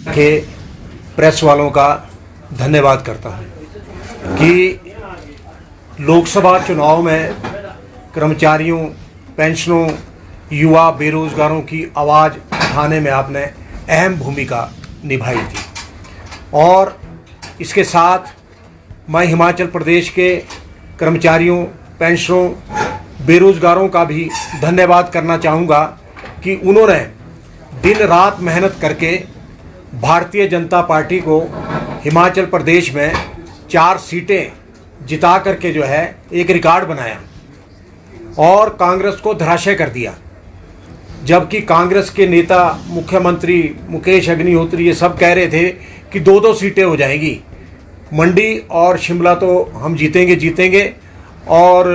के प्रेस वालों का धन्यवाद करता हूं कि लोकसभा चुनाव में कर्मचारियों, पेंशनों, युवा, बेरोजगारों की आवाज़ उठाने में आपने अहम भूमिका निभाई थी। और इसके साथ मैं हिमाचल प्रदेश के कर्मचारियों, पेंशनरों, बेरोजगारों का भी धन्यवाद करना चाहूँगा कि उन्होंने दिन रात मेहनत करके भारतीय जनता पार्टी को हिमाचल प्रदेश में 4 सीटें जिता करके जो है एक रिकॉर्ड बनाया और कांग्रेस को धराशायी कर दिया। जबकि कांग्रेस के नेता, मुख्यमंत्री मुकेश अग्निहोत्री ये सब कह रहे थे कि 2-2 सीटें हो जाएंगी, मंडी और शिमला तो हम जीतेंगे और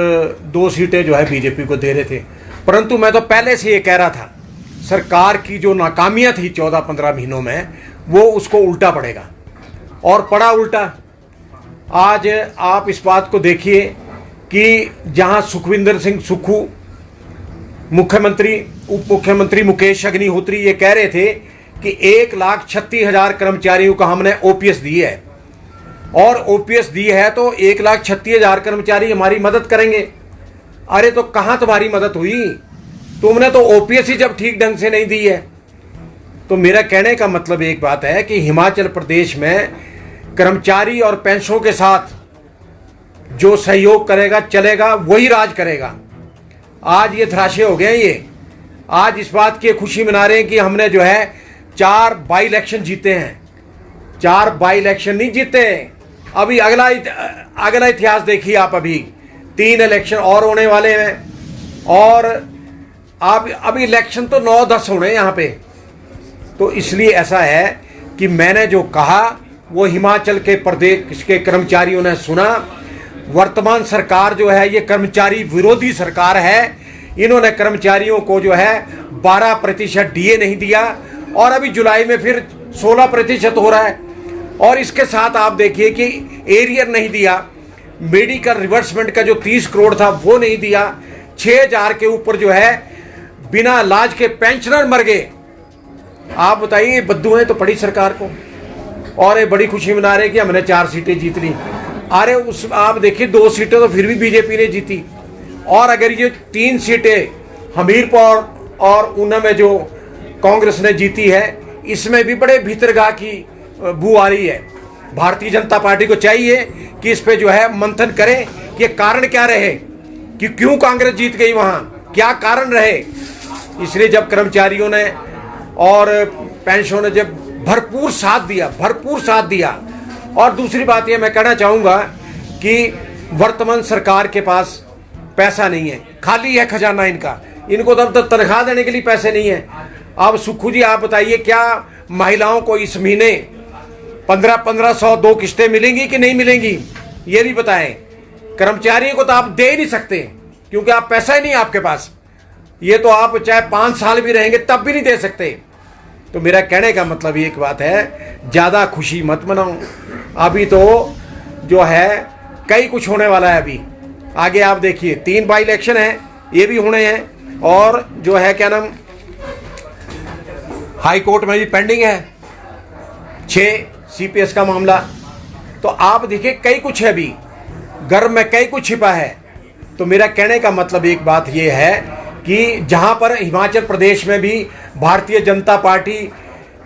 2 सीटें जो है बीजेपी को दे रहे थे। परंतु मैं तो पहले से ये कह रहा था, सरकार की जो नाकामियां थी 14-15 महीनों में, वो उसको उल्टा पड़ेगा और पड़ा उल्टा। आज आप इस बात को देखिए कि जहां सुखविंदर सिंह सुक्खू, मुख्यमंत्री, उप मुख्यमंत्री मुकेश अग्निहोत्री ये कह रहे थे कि 1,36,000 कर्मचारियों को हमने ओपीएस दी है और ओपीएस दी है तो 1,36,000 कर्मचारी हमारी मदद करेंगे। अरे तो कहां तुम्हारी मदद हुई? तुमने तो ओपीएस ही जब ठीक ढंग से नहीं दी है। तो मेरा कहने का मतलब एक बात है कि हिमाचल प्रदेश में कर्मचारी और पेंशनों के साथ जो सहयोग करेगा, चलेगा, वही राज करेगा। आज ये धराशायी हो गए। ये आज इस बात की खुशी मना रहे हैं कि हमने जो है 4 बाई इलेक्शन जीते हैं। 4 बाई इलेक्शन नहीं जीते, अभी अगला इतिहास देखिए आप। अभी 3 इलेक्शन और होने वाले हैं और आप अभी इलेक्शन तो 9-10 होने यहाँ पे। तो इसलिए ऐसा है कि मैंने जो कहा वो हिमाचल के प्रदेश के कर्मचारियों ने सुना। वर्तमान सरकार जो है ये कर्मचारी विरोधी सरकार है। इन्होंने कर्मचारियों को जो है 12% डीए नहीं दिया और अभी जुलाई में फिर 16% हो रहा है। और इसके साथ आप देखिए कि एरियर नहीं दिया, मेडिकल रिवर्समेंट का जो 30 करोड़ था वो नहीं दिया। 6,000 के ऊपर जो है बिना इलाज के पेंशनर मर गए। आप बताइए, बद्दुएं तो पड़ी सरकार को और ये बड़ी खुशी मना रहे कि हमने 4 सीटें जीत ली। अरे उस आप देखिए 2 सीटें तो फिर भी बीजेपी ने जीती। और अगर ये 3 सीटें हमीरपुर और ऊना में जो कांग्रेस ने जीती है, इसमें भी बड़े भीतरगाह की बू आ रही है। भारतीय जनता पार्टी को चाहिए कि इस पे जो है मंथन करें कि कारण क्या रहे, कि क्यों कांग्रेस जीत गई, वहां क्या कारण रहे। इसलिए जब कर्मचारियों ने और पेंशनों ने जब भरपूर साथ दिया। और दूसरी बात ये मैं कहना चाहूँगा कि वर्तमान सरकार के पास पैसा नहीं है, खाली है खजाना इनका। इनको तब तक तनख्वाह देने के लिए पैसे नहीं है। अब सुक्खू जी आप बताइए, क्या महिलाओं को इस महीने 1500 2 किस्तें मिलेंगी कि नहीं मिलेंगी, ये भी बताएं। कर्मचारियों को तो आप दे ही नहीं सकते क्योंकि आप पैसा ही नहीं आपके पास। ये तो आप चाहे 5 साल भी रहेंगे तब भी नहीं दे सकते। तो मेरा कहने का मतलब एक बात है, ज़्यादा खुशी मत मनाओ। अभी तो जो है कई कुछ होने वाला है। अभी आगे आप देखिए 3 बाई इलेक्शन है, ये भी होने हैं। और जो है क्या नाम, हाई कोर्ट में भी पेंडिंग है 6 सीपीएस का मामला। तो आप देखिए कई कुछ है, अभी गर्भ में कई कुछ छिपा है। तो मेरा कहने का मतलब एक बात ये है कि जहां पर हिमाचल प्रदेश में भी भारतीय जनता पार्टी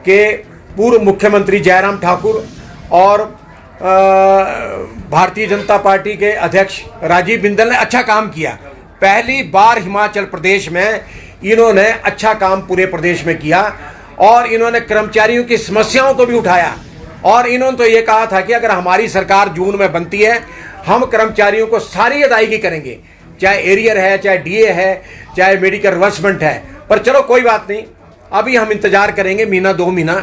के पूर्व मुख्यमंत्री जयराम ठाकुर और भारतीय जनता पार्टी के अध्यक्ष राजीव बिंदल ने अच्छा काम किया। पहली बार हिमाचल प्रदेश में इन्होंने अच्छा काम पूरे प्रदेश में किया और इन्होंने कर्मचारियों की समस्याओं को भी उठाया। और इन्होंने तो ये कहा था कि अगर हमारी सरकार जून में बनती है, हम कर्मचारियों को सारी अदायगी करेंगे, चाहे एरियर है, चाहे डीए है, चाहे मेडिकल रिवर्समेंट है। पर चलो कोई बात नहीं, अभी हम इंतजार करेंगे महीना 2 महीना,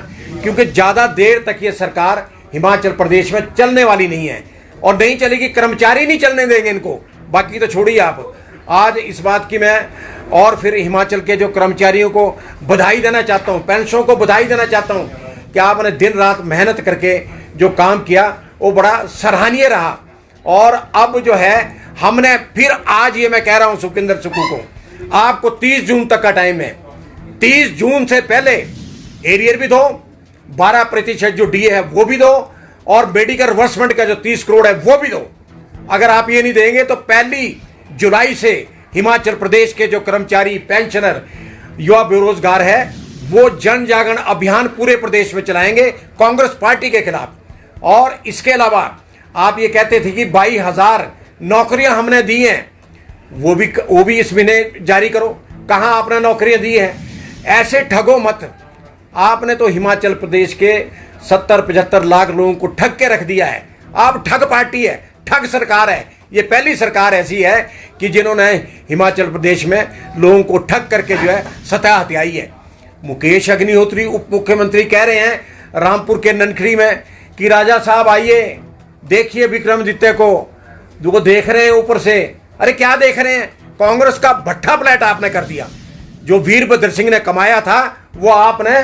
क्योंकि ज़्यादा देर तक ये सरकार हिमाचल प्रदेश में चलने वाली नहीं है और नहीं चलेगी। कर्मचारी नहीं चलने देंगे इनको, बाकी तो छोड़िए आप। आज इस बात की मैं और फिर हिमाचल के जो कर्मचारियों को बधाई देना चाहता हूँ, पेंशनों को बधाई देना चाहता हूँ कि आपने दिन रात मेहनत करके जो काम किया वो बड़ा सराहनीय रहा। और अब जो है हमने फिर आज ये मैं कह रहा हूं सुखविंदर सुक्खू को, आपको 30 जून तक का टाइम है। 30 जून से पहले एरियर भी दो 12% जो डीए है वो भी दो, और मेडिकल रिवर्समेंट का जो 30 करोड़ है वो भी दो। अगर आप ये नहीं देंगे तो 1 जुलाई से हिमाचल प्रदेश के जो कर्मचारी, पेंशनर, युवा बेरोजगार है, वो जन जागरण अभियान पूरे प्रदेश में चलाएंगे कांग्रेस पार्टी के खिलाफ। और इसके अलावा आप ये कहते थे कि 22,000 नौकरियां हमने दी हैं, वो भी इस महीने जारी करो। कहां आपने नौकरियां दी हैं? ऐसे ठगो मत। आपने तो हिमाचल प्रदेश के 70-75 लाख लोगों को ठग के रख दिया है। आप ठग पार्टी है, ठग सरकार है। ये पहली सरकार ऐसी है कि जिन्होंने हिमाचल प्रदेश में लोगों को ठग करके जो है सत्ता हथियाई है। मुकेश अग्निहोत्री उप मुख्यमंत्री कह रहे हैं रामपुर के ननखड़ी में कि राजा साहब आइए, देखिए विक्रमादित्य को, जो देख रहे हैं ऊपर से। अरे क्या देख रहे हैं? कांग्रेस का भट्ठा प्लेट आपने कर दिया। जो वीरभद्र सिंह ने कमाया था वो आपने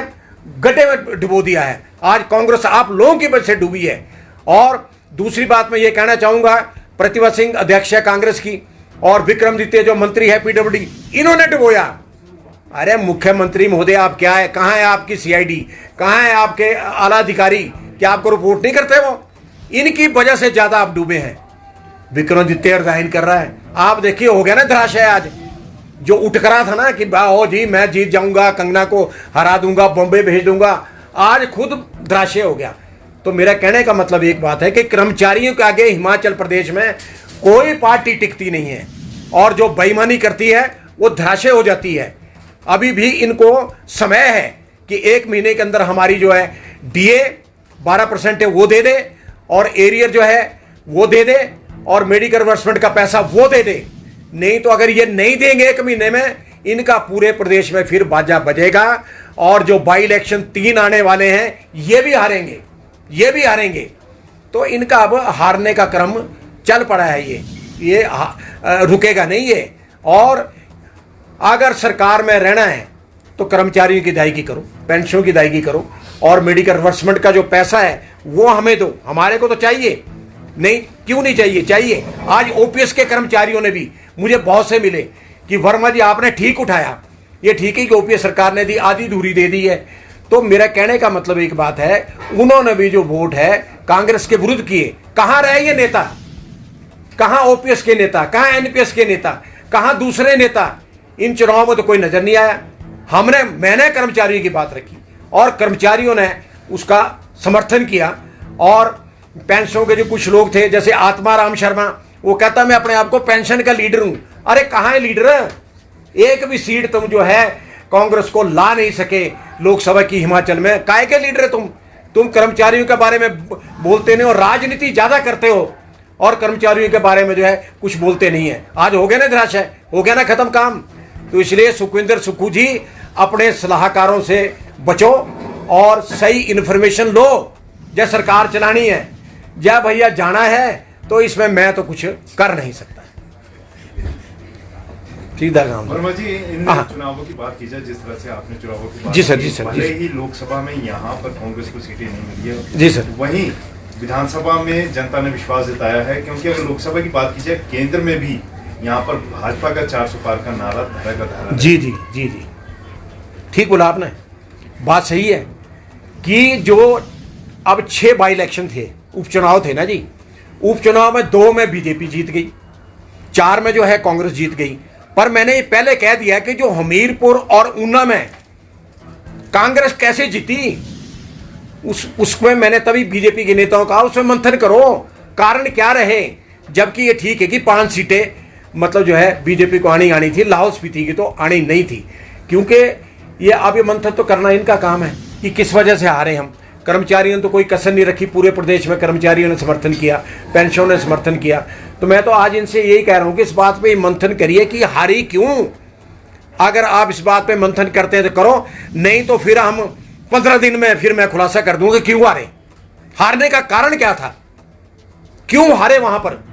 गड्ढे में डुबो दिया है। आज कांग्रेस आप लोगों की वजह से डूबी है। और दूसरी बात मैं ये कहना चाहूंगा, प्रतिभा सिंह अध्यक्ष है कांग्रेस की, और विक्रमादित्य जो मंत्री है पीडब्ल्यूडी, इन्होंने डुबोया। अरे मुख्यमंत्री महोदय, आप क्या है? कहां है आपकी सीआईडी? कहां है आपके आला अधिकारी? क्या आपको रिपोर्ट नहीं करते? वो इनकी वजह से ज्यादा आप डूबे हैं। विक्रमादित्य रिजाइन कर रहा है, आप देखिए हो गया ना धराशय। आज जो उठ करा था ना कि ओ जी मैं जीत जाऊंगा, कंगना को हरा दूंगा, बॉम्बे भेज दूंगा, आज खुद धराशय हो गया। तो मेरा कहने का मतलब एक बात है कि कर्मचारियों के आगे हिमाचल प्रदेश में कोई पार्टी टिकती नहीं है, और जो बेईमानी करती है वो धराशय हो जाती है। अभी भी इनको समय है कि 1 महीने के अंदर हमारी जो है डीए 12% है वो दे दे, और एरियर जो है वो दे दे, और मेडिकल रिवर्समेंट का पैसा वो दे दे। नहीं तो अगर ये नहीं देंगे 1 महीने में, इनका पूरे प्रदेश में फिर बाजा बजेगा। और जो बाई इलेक्शन 3 आने वाले हैं ये भी हारेंगे, ये भी हारेंगे। तो इनका अब हारने का क्रम चल पड़ा है। ये रुकेगा नहीं ये। और अगर सरकार में रहना है तो कर्मचारियों की अदायगी करो, पेंशनों की अदायगी करो, और मेडिकल रिवर्समेंट का जो पैसा है वो हमें दो। हमारे को तो चाहिए नहीं, क्यों नहीं चाहिए? चाहिए। आज ओपीएस के कर्मचारियों ने भी मुझे बहुत से मिले कि वर्मा जी आपने ठीक उठाया, ये ठीक है कि ओपीएस सरकार ने दी, आधी दूरी दे दी है। तो मेरा कहने का मतलब एक बात है, उन्होंने भी जो वोट है कांग्रेस के विरुद्ध किए। कहां रहे ये नेता? कहां ओपीएस के नेता? कहां एनपीएस के नेता? कहां दूसरे नेता? इन चुनावों में तो कोई नजर नहीं आया। मैंने कर्मचारियों की बात रखी और कर्मचारियों ने उसका समर्थन किया। और पेंशनों के जो कुछ लोग थे, जैसे आत्माराम शर्मा, वो कहता मैं अपने आप को पेंशन का लीडर हूं। अरे कहां है लीडर? एक भी सीट तुम जो है कांग्रेस को ला नहीं सके लोकसभा की हिमाचल में। काहे के लीडर है तुम कर्मचारियों के बारे में बोलते नहीं हो, राजनीति ज्यादा करते हो, और कर्मचारियों के बारे में जो है कुछ बोलते नहीं है। आज हो गया ना धराशय, हो गया ना खत्म काम। तो इसलिए सुखविंदर सुक्खू जी अपने सलाहकारों से बचो और सही इंफॉर्मेशन लो। जब सरकार चलानी है, जब भैया जाना है, तो इसमें मैं तो कुछ कर नहीं सकता। सीधा काम। वर्मा जी, इन चुनावों की बात की जाए, जिस तरह से आपने चुनावों की बात जी सर, भले ही लोकसभा में यहाँ पर कांग्रेस को सीटें नहीं मिली है जी सर, वहीं विधानसभा में जनता ने विश्वास जताया है। क्योंकि अगर लोकसभा की बात की जाए, केंद्र में भी यहाँ पर भाजपा का 400 पार का नारा धारा। जी जी जी जी, ठीक बोला आपने, बात सही है कि जो अब 6 बाई इलेक्शन थे, उपचुनाव थे ना जी। उपचुनाव में 2 में बीजेपी जीत गई, 4 में जो है कांग्रेस जीत गई। पर मैंने ये पहले कह दिया कि जो हमीरपुर और ऊना में कांग्रेस कैसे जीती, उसमें मैंने तभी बीजेपी के नेताओं का उसमें मंथन करो, कारण क्या रहे। जबकि ये ठीक है कि 5 सीटें मतलब जो है बीजेपी को आनी थी, लाहौल स्पीति की तो आनी नहीं थी। क्योंकि ये अब ये मंथन तो करना इनका काम है कि किस वजह से हारे हम। कर्मचारियों ने तो कोई कसर नहीं रखी, पूरे प्रदेश में कर्मचारियों ने समर्थन किया, पेंशनों ने समर्थन किया। तो मैं तो आज इनसे यही कह रहा हूं कि इस बात पे मंथन करिए कि हारी क्यों। अगर आप इस बात पे मंथन करते हैं तो करो, नहीं तो फिर हम 15 दिन में फिर मैं खुलासा कर दूंगा क्यों हारे, हारने का कारण क्या था, क्यों हारे वहां पर।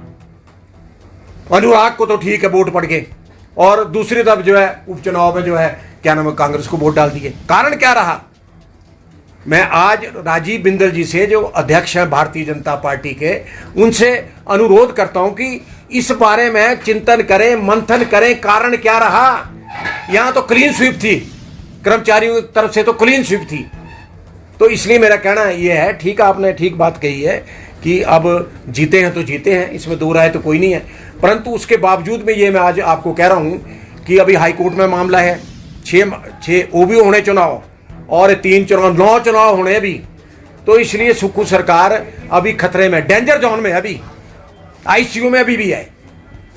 अनुराग को तो ठीक है वोट पड़ गए, और दूसरी तरफ जो है उपचुनाव में जो है क्या नाम है कांग्रेस को वोट डाल दिए, कारण क्या रहा। मैं आज राजीव बिंदल जी से, जो अध्यक्ष हैं भारतीय जनता पार्टी के, उनसे अनुरोध करता हूं कि इस बारे में चिंतन करें, मंथन करें, कारण क्या रहा। यहां तो क्लीन स्वीप थी, कर्मचारियों की तरफ से तो क्लीन स्वीप थी, तो इसलिए मेरा कहना ये है, ठीक आपने ठीक बात कही है कि अब जीते हैं तो जीते हैं, इसमें दो राय तो कोई नहीं है, परंतु उसके बावजूद में ये मैं आज आपको कह रहा हूँ कि अभी हाईकोर्ट में मामला है, छः ओबी होने चुनाव और 3 चुनाव, 9 चुनाव होने अभी, तो इसलिए सुक्खू सरकार अभी खतरे में, डेंजर जोन में, अभी आईसीयू में अभी भी है।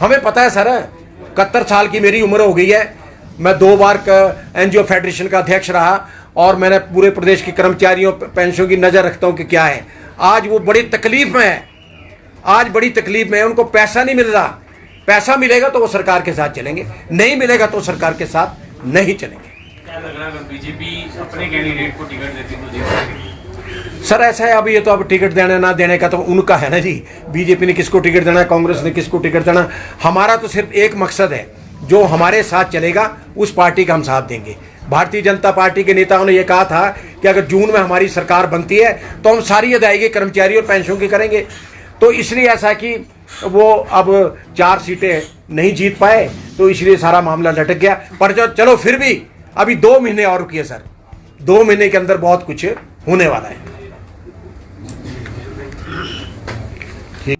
हमें पता है सर, 71 साल की मेरी उम्र हो गई है, मैं 2 बार एनजीओ फेडरेशन का अध्यक्ष रहा और मैंने पूरे प्रदेश के कर्मचारियों पेंशनों की नज़र रखता हूं कि क्या है। आज वो बड़ी तकलीफ में है, आज बड़ी तकलीफ में है, उनको पैसा नहीं मिल रहा। पैसा मिलेगा तो वो सरकार के साथ चलेंगे, नहीं मिलेगा तो सरकार के साथ नहीं चलेंगे। क्या लग रहा है अगर बीजेपी अपने कैंडिडेट को टिकट देती तो जीत सकती? सर ऐसा है, अब ये तो अब टिकट देने ना देने का तो उनका है ना जी, बीजेपी ने किसको टिकट देना, कांग्रेस ने किसको टिकट देना। हमारा तो सिर्फ एक मकसद है, जो हमारे साथ चलेगा उस पार्टी का हम साथ देंगे। भारतीय जनता पार्टी के नेताओं ने यह कहा था कि अगर जून में हमारी सरकार बनती है तो हम सारी अदायगी कर्मचारी और पेंशनों की करेंगे। तो इसलिए ऐसा कि वो अब 4 सीटें नहीं जीत पाए, तो इसलिए सारा मामला लटक गया। पर जो चलो फिर भी अभी 2 महीने और रुकिए सर, 2 महीने के अंदर बहुत कुछ होने वाला है।